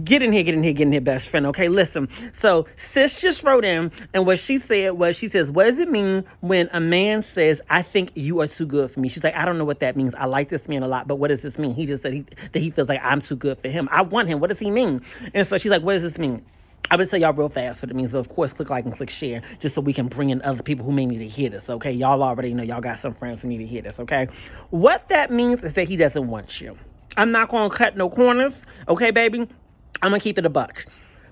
Get in here, best friend. Okay, listen. So sis just wrote in, and what she said was, she says, what does it mean when a man says, I think you are too good for me? She's like, I don't know what that means. I like this man a lot, but what does this mean? He just said that he feels like I'm too good for him. I want him. What does he mean? And so she's like, what does this mean? I'm going to tell y'all real fast what it means, but of course, click like and click share just so we can bring in other people who may need to hear this, okay? Y'all already know y'all got some friends who need to hear this, okay? What that means is that he doesn't want you. I'm not going to cut no corners, okay, baby? I'm going to keep it a buck.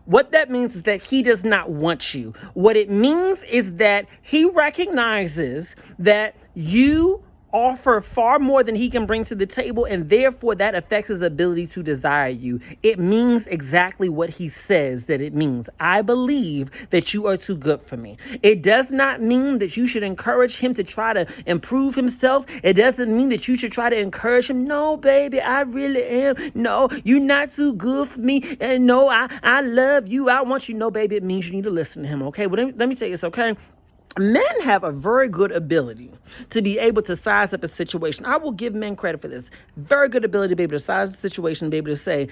What that means is that he does not want you. What it means is that he recognizes that you offer far more than he can bring to the table, and therefore that affects his ability to desire you. It means exactly what he says that it means. I believe that you are too good for me. It does not mean that you should encourage him to try to improve himself. It doesn't mean that you should try to encourage him. No, baby, I really am. No, you're not too good for me. And no, I love you. I want you. No, baby, it means you need to listen to him, okay? Well, let me tell you this, okay? Men have a very good ability to be able to size up a situation. I will give men credit for this. Very good ability to be able to size the situation, be able to say,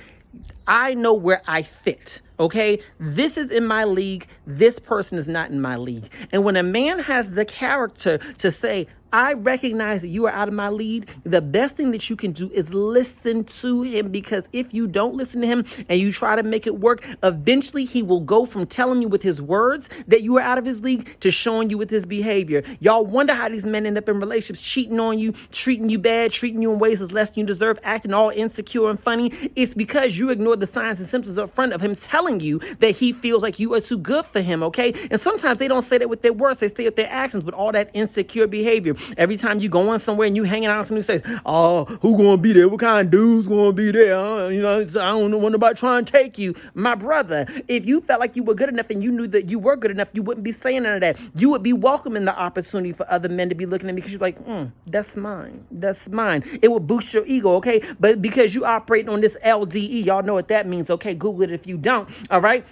I know where I fit, okay? This is in my league. This person is not in my league. And when a man has the character to say, I recognize that you are out of my league, the best thing that you can do is listen to him, because if you don't listen to him and you try to make it work, eventually he will go from telling you with his words that you are out of his league to showing you with his behavior. Y'all wonder how these men end up in relationships, cheating on you, treating you bad, treating you in ways that's less than you deserve, acting all insecure and funny. It's because you ignored the signs and symptoms up front of him telling you that he feels like you are too good for him, okay? And sometimes they don't say that with their words, they say it with their actions, with all that insecure behavior. Every time you going somewhere and you hanging out, somebody says, oh, who gonna be there? What kind of dude's gonna be there? I don't know what about trying to take you. My brother, if you felt like you were good enough and you knew that you were good enough, you wouldn't be saying none of that. You would be welcoming the opportunity for other men to be looking at me because you're like, that's mine. That's mine. It would boost your ego, okay? But because you operate on this LDE, y'all know what that means, okay? Google it if you don't, all right?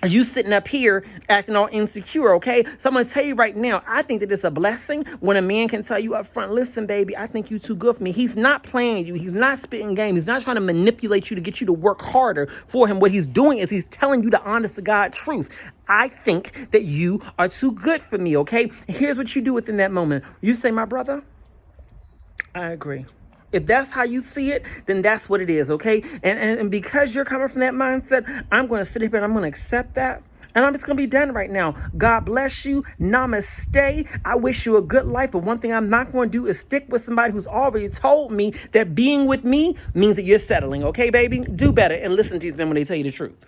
You sitting up here acting all insecure, okay? So I'm going to tell you right now, I think that it's a blessing when a man can tell you up front, listen, baby, I think you too good for me. He's not playing you. He's not spitting game. He's not trying to manipulate you to get you to work harder for him. What he's doing is he's telling you the honest to God truth. I think that you are too good for me, okay? Here's what you do within that moment. You say, my brother, I agree. If that's how you see it, then that's what it is, okay? And because you're coming from that mindset, I'm going to sit here and I'm going to accept that. And I'm just going to be done right now. God bless you. Namaste. I wish you a good life. But one thing I'm not going to do is stick with somebody who's already told me that being with me means that you're settling, okay, baby? Do better and listen to these men when they tell you the truth.